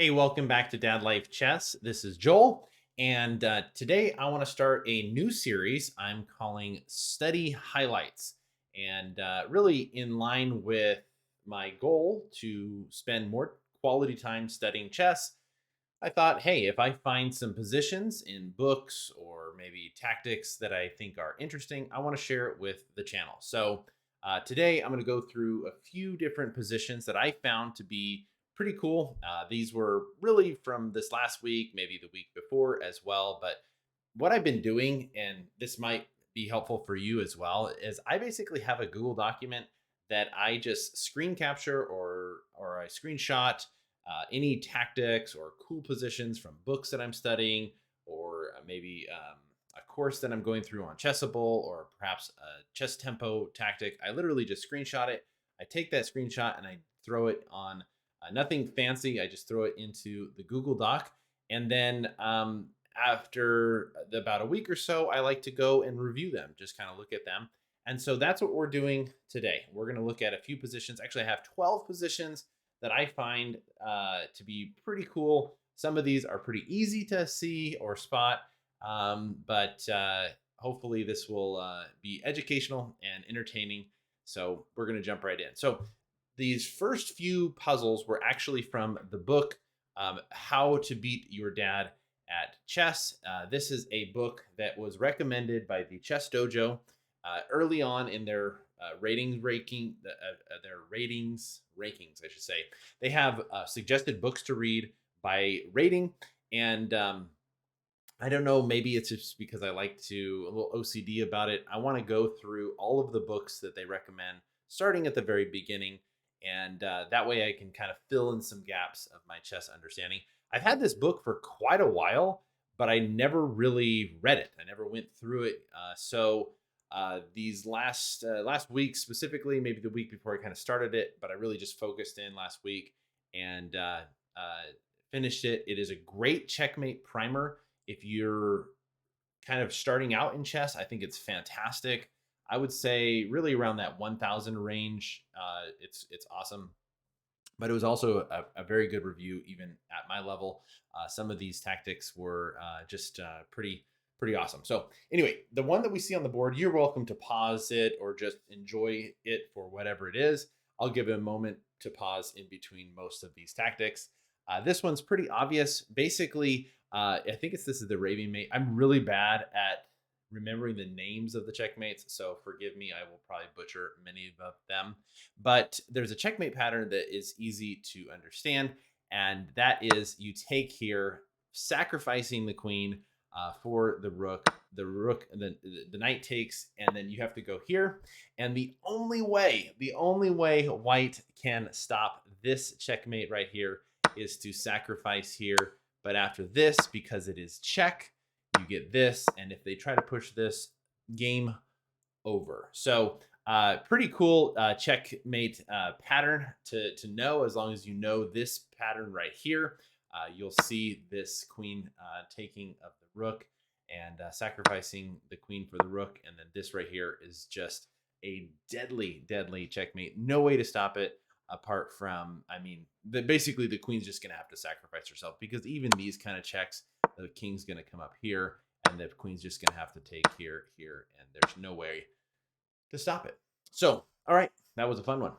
Hey, welcome back to Dad Life Chess. This is Joel, and today I want to start a new series I'm calling Study Highlights. And really, in line with my goal to spend more quality time studying chess, I thought, hey, if I find some positions in books or maybe tactics that I think are interesting, I want to share it with the channel. So today I'm going to go through a few different positions that I found to be pretty cool. These were really from this last week, maybe the week before as well. But what I've been doing, and this might be helpful for you as well, is I basically have a Google document that I just screen capture or I screenshot any tactics or cool positions from books that I'm studying, or maybe a course that I'm going through on Chessable, or perhaps a chess tempo tactic. I literally just screenshot it. I take that screenshot and I throw it on nothing fancy. I just throw it into the Google Doc. And then after about a week or so, I like to go and review them, just kind of look at them. And so that's what we're doing today. We're going to look at a few positions. Actually, I have 12 positions that I find to be pretty cool. Some of these are pretty easy to see or spot, but hopefully this will be educational and entertaining. So we're going to jump right in. So these first few puzzles were actually from the book How to Beat Your Dad at Chess. This is a book that was recommended by the Chess Dojo early on in their their ratings rankings, I should say. They have suggested books to read by rating, and I don't know, maybe it's just because I like to a little OCD about it. I want to go through all of the books that they recommend, starting at the very beginning, and that way I can kind of fill in some gaps of my chess understanding. I've had this book for quite a while, but I never really read it. I never went through it. These last week specifically, maybe the week before I kind of started it, but I really just focused in last week and finished it. It is a great checkmate primer if you're kind of starting out in chess. I think it's fantastic. I would say really around that 1,000 range. It's awesome, but it was also a very good review even at my level. Some of these tactics were just pretty awesome. So anyway, the one that we see on the board, you're welcome to pause it or just enjoy it for whatever it is. I'll give it a moment to pause in between most of these tactics. This one's pretty obvious. Basically, I think this is the Arabian mate. I'm really bad at remembering the names of the checkmates, so forgive me. I will probably butcher many of them, but there's a checkmate pattern that is easy to understand, and that is you take here, sacrificing the queen for the rook. The knight takes, and then you have to go here. And the only way white can stop this checkmate right here is to sacrifice here. But after this, because it is check, you get this, and if they try to push this, game over. So pretty cool checkmate pattern to know. As long as you know this pattern right here, you'll see this queen taking of the rook and sacrificing the queen for the rook. And then this right here is just a deadly checkmate. No way to stop it apart from, I mean, basically the queen's just going to have to sacrifice herself, because even these kind of checks, the king's going to come up here and the queen's just going to have to take here, and there's no way to stop it. So, all right, that was a fun one.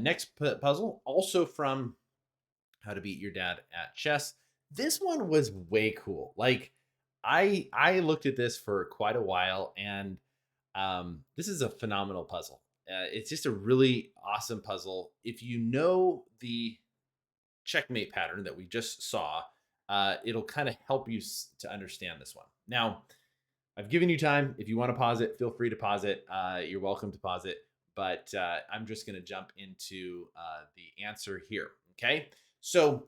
Next puzzle, also from How to Beat Your Dad at Chess. This one was way cool. Like, I looked at this for quite a while, and this is a phenomenal puzzle. It's just a really awesome puzzle. If you know the checkmate pattern that we just saw, it'll kind of help you to understand this one. Now, I've given you time. If you want to pause it, feel free to pause it. You're welcome to pause it. But I'm just going to jump into the answer here. Okay. So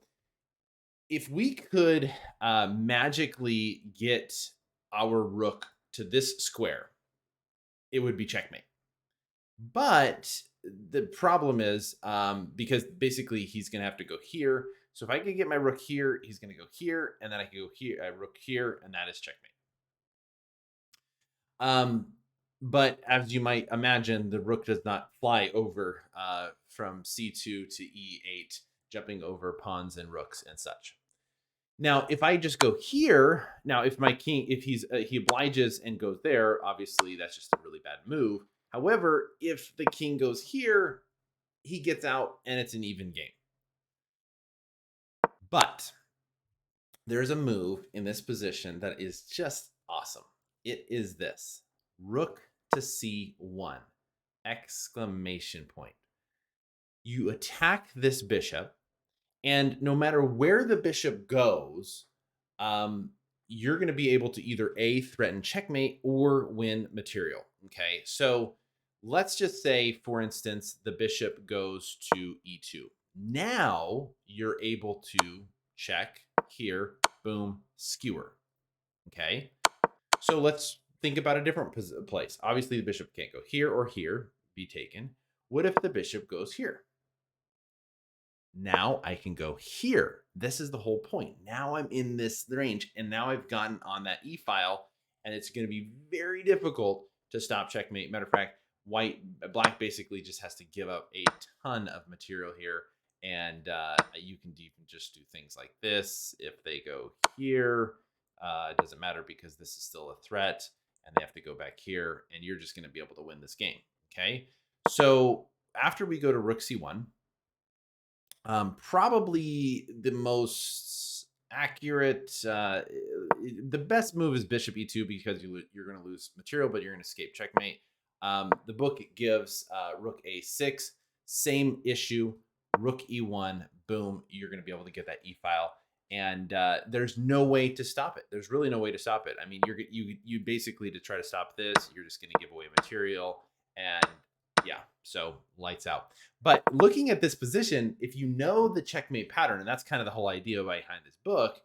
if we could magically get our rook to this square, it would be checkmate. But the problem is because basically he's going to have to go here. So if I could get my rook here, he's going to go here. And then I can go here, rook here, and that is checkmate. Um, but as you might imagine, the rook does not fly over from c2 to e8 jumping over pawns and rooks and such. Now, if I just go here, now if my king, if he obliges and goes there, obviously that's just a really bad move. However, if the king goes here, he gets out and it's an even game. But there's a move in this position that is just awesome. It is this: rook to c1, exclamation point. You attack this bishop, and no matter where the bishop goes, um, you're going to be able to either A, threaten checkmate or win material. Okay. So let's just say, for instance, the bishop goes to e2. Now you're able to check here, boom, skewer. Okay. So let's think about a different place. Obviously, the bishop can't go here or here, be taken. What if the bishop goes here? Now I can go here. This is the whole point. Now I'm in this range, and now I've gotten on that e file, and it's going to be very difficult to stop checkmate. Matter of fact, black basically just has to give up a ton of material here, and you can even just do things like this. If they go here, it doesn't matter because this is still a threat, and they have to go back here, and you're just going to be able to win this game. Okay, so after we go to rook c1. Probably the most accurate, the best move is bishop e2 because you're going to lose material, but you're going to escape checkmate. The book gives rook a6, same issue, rook e1, boom, you're going to be able to get that e file. And there's no way to stop it. There's really no way to stop it. I mean, you basically, to try to stop this, you're just going to give away material, and yeah, so lights out. But looking at this position, if you know the checkmate pattern, and that's kind of the whole idea behind this book,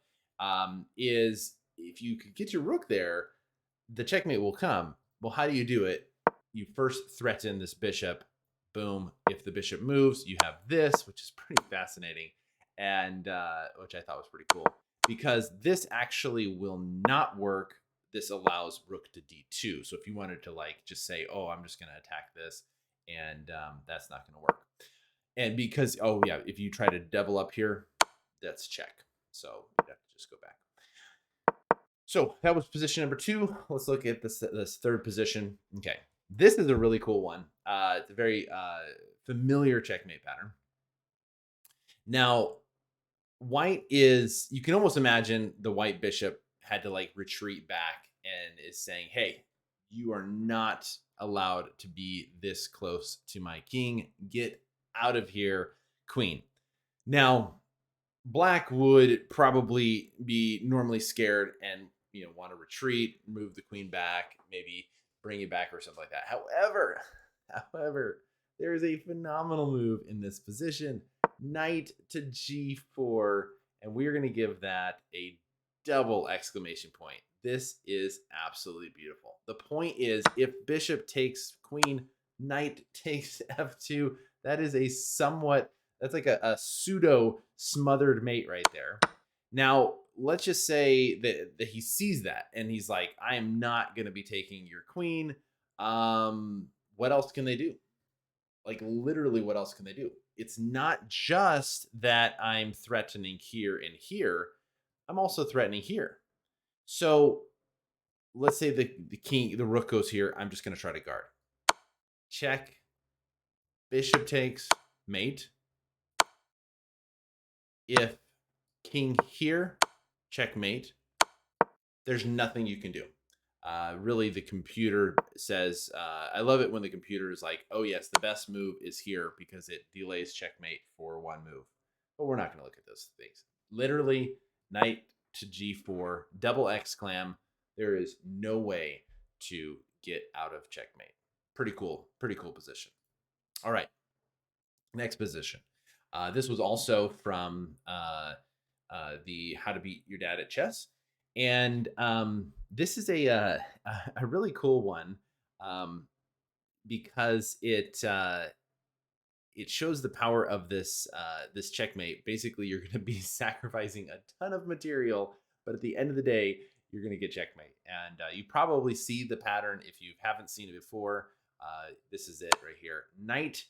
is if you could get your rook there, the checkmate will come. Well, how do you do it? You first threaten this bishop. Boom. If the bishop moves, you have this, which is pretty fascinating, and which I thought was pretty cool, because this actually will not work. This allows rook to d2. So if you wanted to like just say, oh, I'm just going to attack this, and that's not going to work. And because, oh yeah, if you try to double up here, that's check. So you'd have to just go back. So that was position number 2. Let's look at this third position. Okay, this is a really cool one. It's a very familiar checkmate pattern. Now, white is, you can almost imagine the white bishop had to like retreat back and is saying, hey, you are not allowed to be this close to my king. Get out of here, queen. Now, black would probably be normally scared and want to retreat, move the queen back, maybe bring it back or something like that. However, there is a phenomenal move in this position, knight to g4, and we're going to give that a double exclamation point. This is absolutely beautiful. The point is, if bishop takes queen, knight takes f2, that is a somewhat, that's like a pseudo smothered mate right there. Now, let's just say that he sees that and he's like, I am not going to be taking your queen. What else can they do? Like, literally, what else can they do? It's not just that I'm threatening here and here. I'm also threatening here. So let's say the rook goes here. I'm just going to try to guard. Check. Bishop takes, mate. If king here, checkmate, there's nothing you can do. Really, the computer says, I love it when the computer is like, oh yes, the best move is here because it delays checkmate for one move. But we're not going to look at those things. Literally, knight to g4, double exclam. There is no way to get out of checkmate. Pretty cool position. All right, next position. This was also from the How to Beat Your Dad at Chess, and this is a really cool one because it shows the power of this checkmate. Basically, you're going to be sacrificing a ton of material, but at the end of the day, you're going to get checkmate. And you probably see the pattern if you haven't seen it before. This is it right here. Knight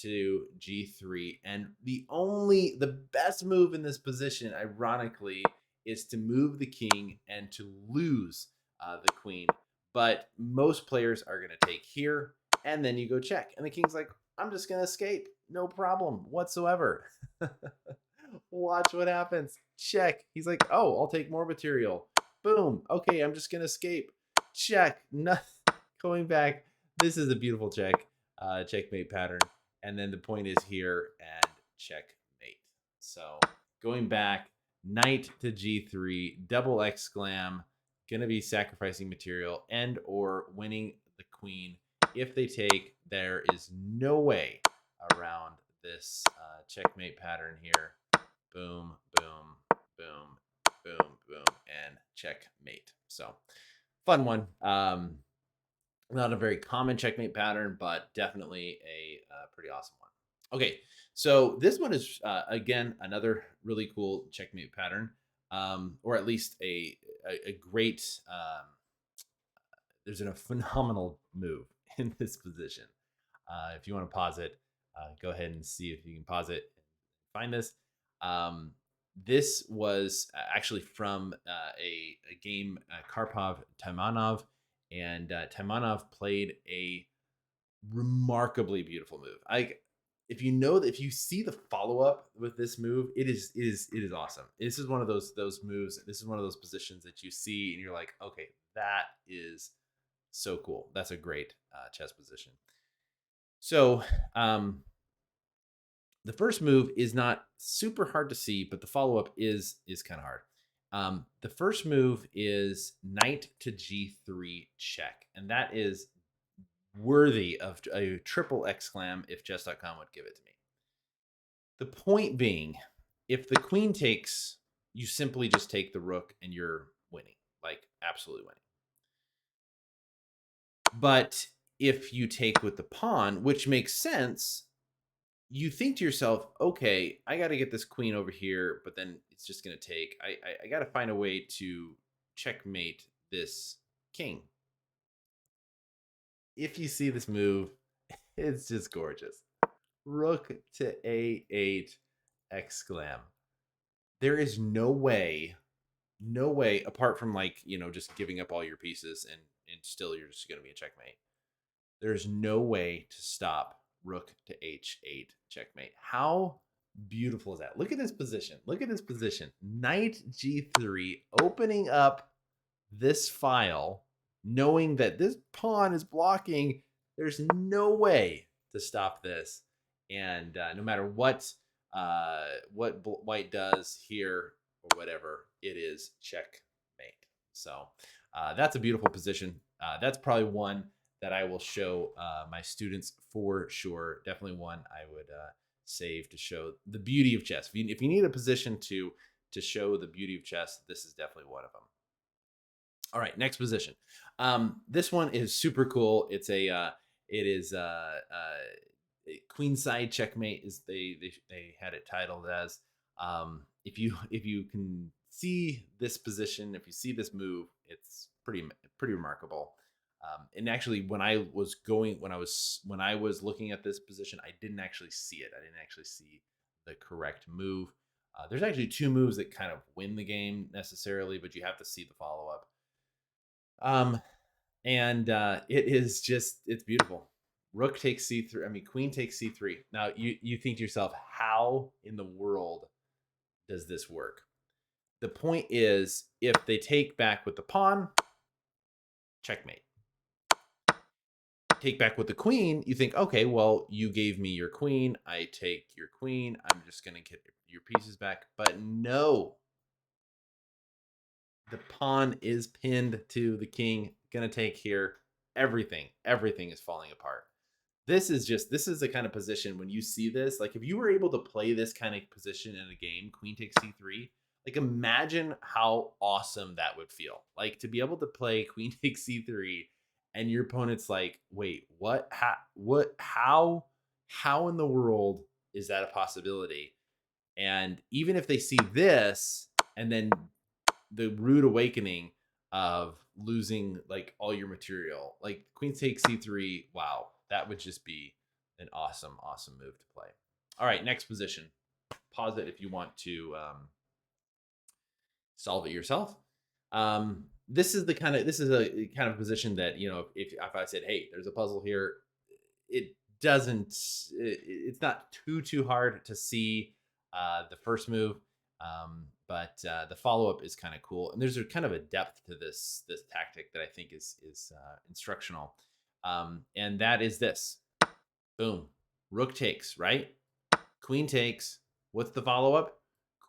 to g3. And the best move in this position, ironically, is to move the king and to lose the queen. But most players are going to take here, and then you go check. And the king's like, I'm just going to escape. No problem whatsoever. Watch what happens. Check. He's like, oh, I'll take more material. Boom. Okay, I'm just going to escape. Check. Nothing. Going back. This is a beautiful checkmate pattern. And then the point is here and checkmate. So going back, knight to g3, double exclam, gonna be sacrificing material and or winning the queen. If they take, there is no way around this checkmate pattern here. Boom, boom, boom, boom, boom, and checkmate. So fun one. Not a very common checkmate pattern, but definitely a pretty awesome one. Okay, so this one is again another really cool checkmate pattern, or at least a great. There's a phenomenal move in this position. If you want to pause it, go ahead and see if you can pause it and find this. This was actually from a game, Karpov Taimanov, and Taimanov played a remarkably beautiful move. If you see the follow up with this move, it is awesome. This is one of those moves. This is one of those positions that you see and you're like, okay, that is so cool. That's a great chess position. So the first move is not super hard to see, but the follow up is kind of hard. The first move is knight to g3 check, and that is worthy of a triple exclam if chess.com would give it to me. The point being, if the queen takes, you simply just take the rook and you're winning, like absolutely winning. But if you take with the pawn, which makes sense, you think to yourself, okay, I got to get this queen over here, but then it's just going to take, I got to find a way to checkmate this king. If you see this move, it's just gorgeous. Rook to a8 exclam. There is no way apart from like, just giving up all your pieces and still you're just going to be a checkmate. There's no way to stop rook to h8 checkmate. How beautiful is that? Look at this position. Look at this position. Knight g3, opening up this file, knowing that this pawn is blocking. There's no way to stop this. And no matter what white does here or whatever, it is checkmate. So that's a beautiful position. That's probably one that I will show my students for sure. Definitely one I would save to show the beauty of chess. If you need a position to show the beauty of chess, this is definitely one of them. All right, next position. This one is super cool. It's a queenside checkmate, is they had it titled as. If you can see this position, if you see this move, it's pretty remarkable. And actually, when I was looking at this position, I didn't actually see it. I didn't actually see the correct move. There's actually two moves that kind of win the game necessarily, but you have to see the follow up. And it's beautiful. Rook takes c3. I mean, queen takes c3. Now you think to yourself, how in the world does this work? The point is, if they take back with the pawn, checkmate. Take back with the queen, you think, okay, well, you gave me your queen. I take your queen. I'm just going to get your pieces back. But no. The pawn is pinned to the king. Going to take here. Everything is falling apart. This is the kind of position when you see this, like if you were able to play this kind of position in a game, queen takes c3, like imagine how awesome that would feel. Like to be able to play queen takes c3 and your opponent's like, wait, what? How in the world is that a possibility? And even if they see this and then the rude awakening of losing like all your material, like queen takes c3, wow, that would just be An awesome, awesome move to play. All right, next position. Pause it if you want to solve it yourself. This is a kind of position that, if I said, hey, there's a puzzle here, it doesn't it's not too hard to see the first move, but the follow-up is kind of cool, and there's a kind of a depth to this tactic that I think is instructional, and that is this. Boom. Rook takes, right? Queen takes. What's the follow-up?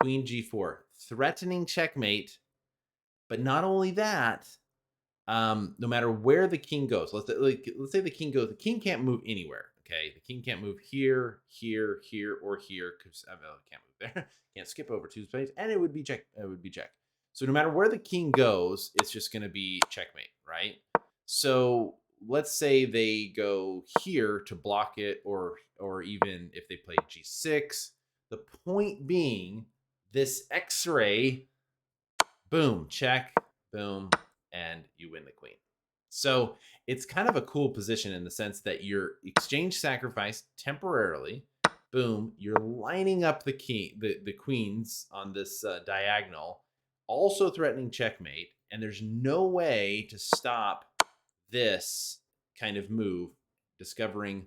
Queen g4, threatening checkmate. But not only that, no matter where the king goes, let's say the king goes, the king can't move anywhere. Okay, the king can't move here, here, here, or here because I can't move there. Can't skip over two spaces, and it would be check. It would be check. So no matter where the king goes, it's just going to be checkmate, right? So let's say they go here to block it, or even if they play g6. The point being, this X-ray, boom, check, boom, and you win the queen. So it's kind of a cool position in the sense that you're exchange sacrifice temporarily. Boom, you're lining up the queens on this diagonal, also threatening checkmate, and there's no way to stop this kind of move, discovering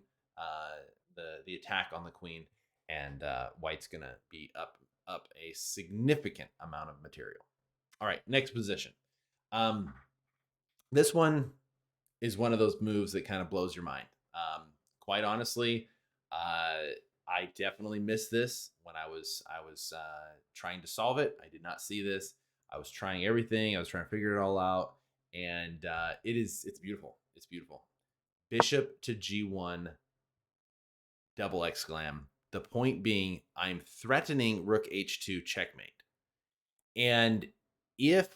the attack on the queen, and white's gonna be up a significant amount of material. All right, next position. This one is one of those moves that kind of blows your mind. Quite honestly, I definitely missed this when I was trying to solve it. I did not see this. I was trying everything. I was trying to figure it all out, and it's beautiful. It's beautiful. Bishop to g1, double exclam. The point being, I'm threatening rook h2 checkmate, and if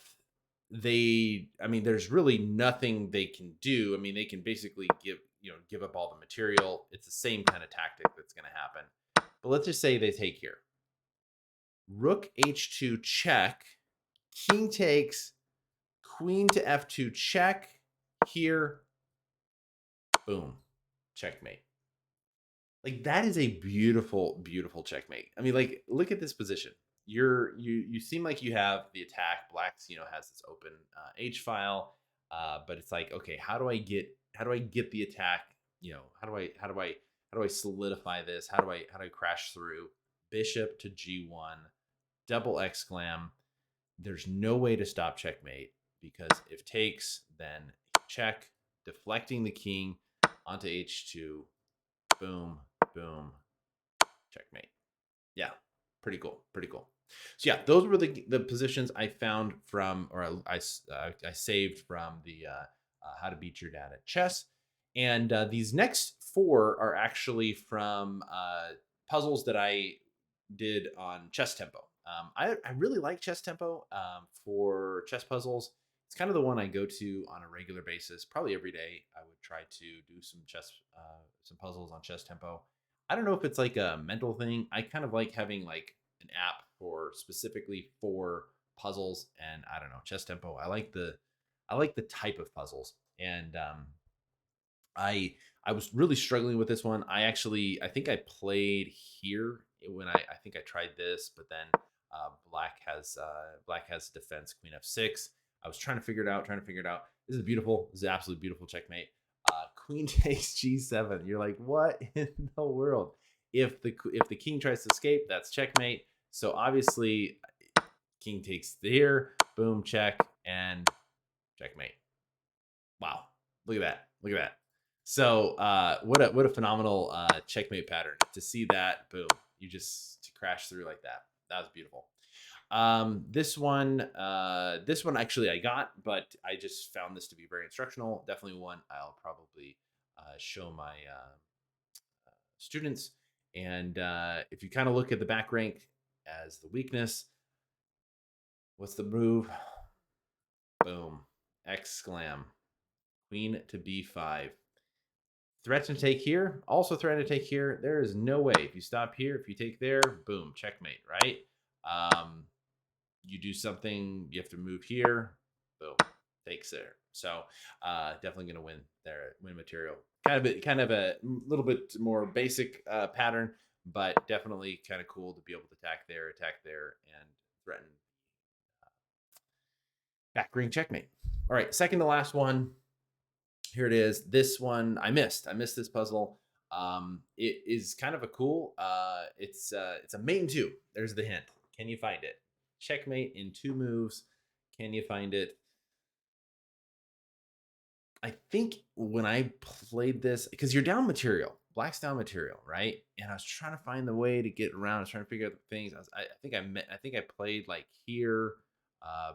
there's really nothing they can do. I mean, they can basically give up all the material. It's the same kind of tactic that's going to happen. But let's just say they take here. Rook h2 check, king takes, queen to f2 check, here, boom, checkmate. Like, that is a beautiful, beautiful checkmate. I mean, like, look at this position. You seem like you have the attack. Black's has this open H file, but it's like, okay, how do I get the attack? How do I solidify this? How do I crash through? Bishop to g1, double exclam. There's no way to stop checkmate, because if takes, then check, deflecting the king onto h2. Boom, boom, checkmate. Yeah, pretty cool. Pretty cool. So yeah, those were the positions I found from, or I saved from the How to Beat Your Dad at Chess. And these next four are actually from puzzles that I did on Chess Tempo. I really like Chess Tempo for chess puzzles. It's kind of the one I go to on a regular basis. Probably every day I would try to do some some puzzles on Chess Tempo. I don't know if it's like a mental thing. I kind of like having like an app for specifically for puzzles, and I don't know, Chess Tempo. I like the type of puzzles, and I was really struggling with this one. I think I played here when I think I tried this, but then black has defense queen f6. I was trying to figure it out. This is beautiful. This is absolutely beautiful checkmate. Queen takes g7. You're like, what in the world? If the king tries to escape, that's checkmate. So obviously, king takes here. Boom, check, and checkmate. Wow, look at that. Look at that. So what a phenomenal checkmate pattern. To see that, boom, you just crash through like that. That was beautiful. This one actually I got, but I just found this to be very instructional. Definitely one I'll probably show my students. And if you kind of look at the back rank as the weakness, what's the move? Boom, exclam, queen to b5. Threat to take here, also threat to take here. There is no way. If you stop here, if you take there, boom, checkmate, right? You do something, you have to move here, boom, takes there. So definitely going to win there, win material. kind of a little bit more basic pattern, but definitely kind of cool to be able to attack there, and threaten back ring checkmate. All right, second to last one. Here it is. This one I missed. I missed this puzzle. It is kind of a cool. It's a mate in two. There's the hint. Can you find it? Checkmate in 2 moves. Can you find it? I think when I played this, because you're down material, black's down material, right? And I was trying to find the way to get around. I was trying to figure out the things. I think I played like here,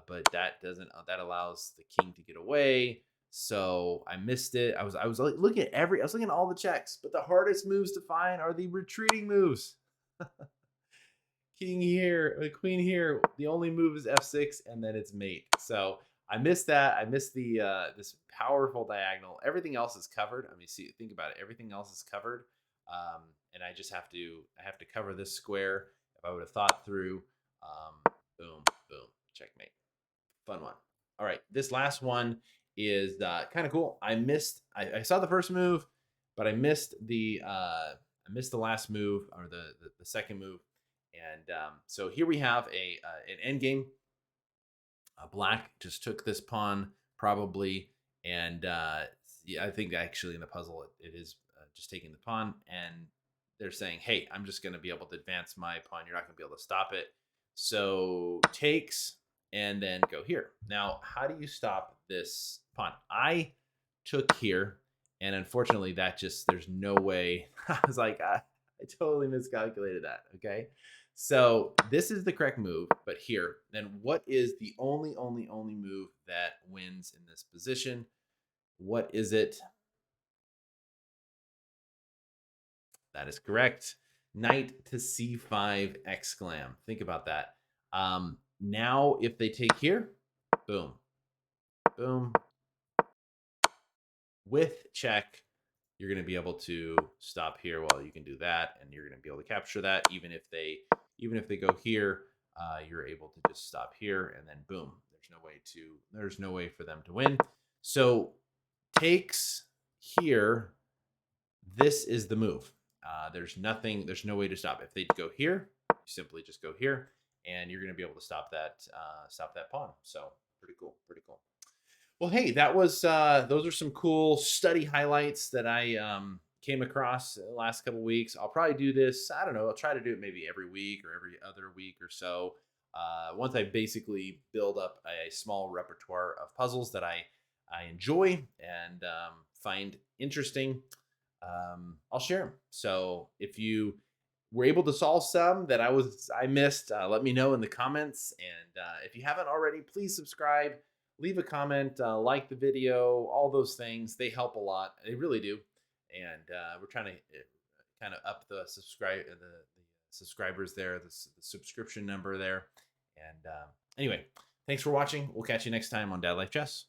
but that doesn't. That allows the king to get away. So I missed it. I was like looking at I was looking at all the checks, but the hardest moves to find are the retreating moves. King here, queen here. The only move is f6, and then it's mate. So I missed that. I missed the this powerful diagonal. Everything else is covered. I mean, see, think about it. Everything else is covered, and I just have to cover this square. If I would have thought through, boom, boom, checkmate. Fun one. All right, this last one is kind of cool. I saw the first move, but I missed the last move, or the second move. And so here we have an end game. Black just took this pawn probably, and yeah, I think actually in the puzzle it is just taking the pawn, and they're saying, "Hey, I'm just going to be able to advance my pawn. You're not going to be able to stop it." So takes, and then go here. Now, how do you stop this pawn? I took here, and unfortunately, there's no way. I was like, I totally miscalculated that. Okay. So this is the correct move, but here, then what is the only move that wins in this position? What is it? That is correct. Knight to c5 exclam. Think about that. Now if they take here, boom, boom. With check, you're going to be able to stop here while you can do that, and you're going to be able to capture that. Even if they go here, you're able to just stop here, and then boom. There's no way for them to win. So takes here. This is the move. There's no way to stop. If they go here, you simply just go here, and you're going to be able to stop that pawn. So pretty cool. Well, hey, that was those are some cool study highlights that I came across the last couple weeks. I'll probably do this. I don't know. I'll try to do it maybe every week or every other week or so. Once I basically build up a small repertoire of puzzles that I enjoy and find interesting, I'll share them. So if you were able to solve some that I missed, let me know in the comments. And if you haven't already, please subscribe, leave a comment, like the video, all those things. They help a lot. They really do. And we're trying to kind of up the subscribers there, the subscription number there. And anyway, thanks for watching. We'll catch you next time on Dad Life Chess.